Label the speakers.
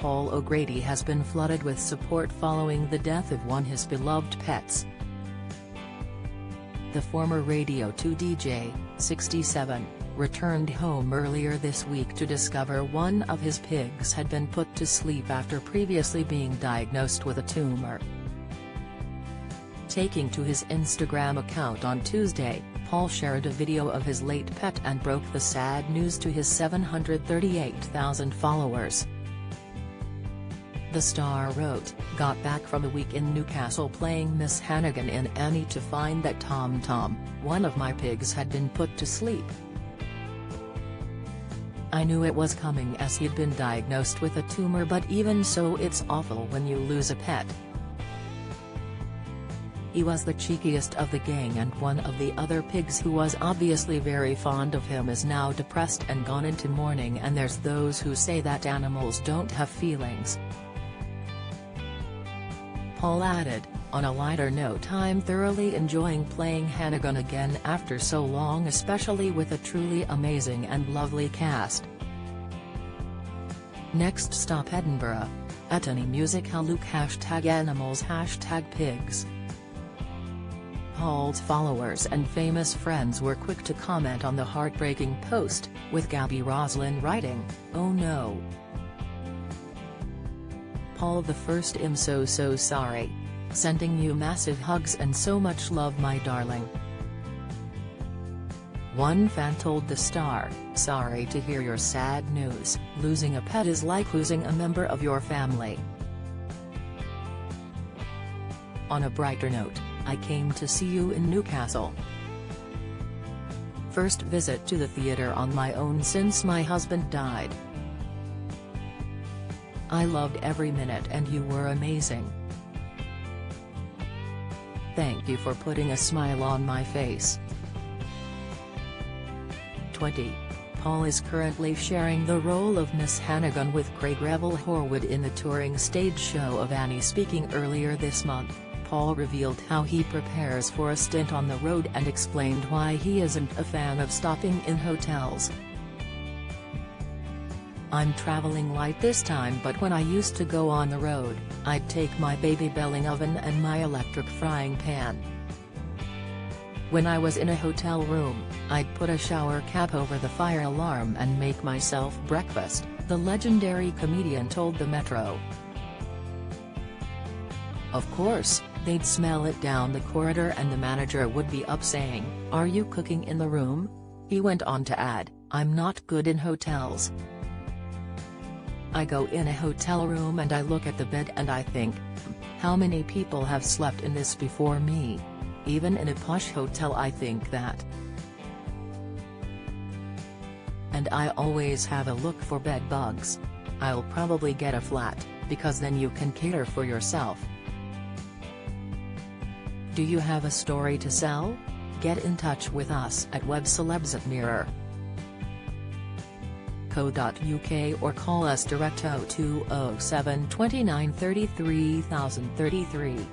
Speaker 1: Paul O'Grady has been flooded with support following the death of one of his beloved pets. The former Radio 2 DJ, 67, returned home earlier this week to discover one of his pigs had been put to sleep after previously being diagnosed with a tumor. Taking to his Instagram account on Tuesday, Paul shared a video of his late pet and broke the sad news to his 738,000 followers. The star wrote, "Got back from a week in Newcastle playing Miss Hannigan in Annie to find that Tom, one of my pigs, had been put to sleep. I knew it was coming as he'd been diagnosed with a tumor, but even so it's awful when you lose a pet. He was the cheekiest of the gang, and one of the other pigs who was obviously very fond of him is now depressed and gone into mourning, and there's those who say that animals don't have feelings." Paul added, "On a lighter note, I'm thoroughly enjoying playing Hannigan again after so long, especially with a truly amazing and lovely cast. Next stop Edinburgh. At Any Music Luke #animals #pigs." Paul's followers and famous friends were quick to comment on the heartbreaking post, with Gabby Roslin writing, "Oh no. Paul the first, I'm so sorry. Sending you massive hugs and so much love, my darling." One fan told The Star, "Sorry to hear your sad news. Losing a pet is like losing a member of your family." On a brighter note, "I came to see you in Newcastle. First visit to the theatre on my own since my husband died. I loved every minute and you were amazing. Thank you for putting a smile on my face." 20. Paul is currently sharing the role of Miss Hannigan with Craig Revel Horwood in the touring stage show of Annie. Speaking earlier this month, Paul revealed how he prepares for a stint on the road and explained why he isn't a fan of stopping in hotels. "I'm traveling light this time, but when I used to go on the road, I'd take my baby belling oven and my electric frying pan. When I was in a hotel room, I'd put a shower cap over the fire alarm and make myself breakfast," the legendary comedian told the Metro. "Of course, they'd smell it down the corridor and the manager would be up saying, 'Are you cooking in the room?'" He went on to add, "I'm not good in hotels. I go in a hotel room and I look at the bed and I think, how many people have slept in this before me? Even in a posh hotel I think that. And I always have a look for bed bugs. I'll probably get a flat, because then you can cater for yourself. Do you have a story to sell? Get in touch with us at webcelebs@mirror.co.uk or call us direct 0207 29 33 033.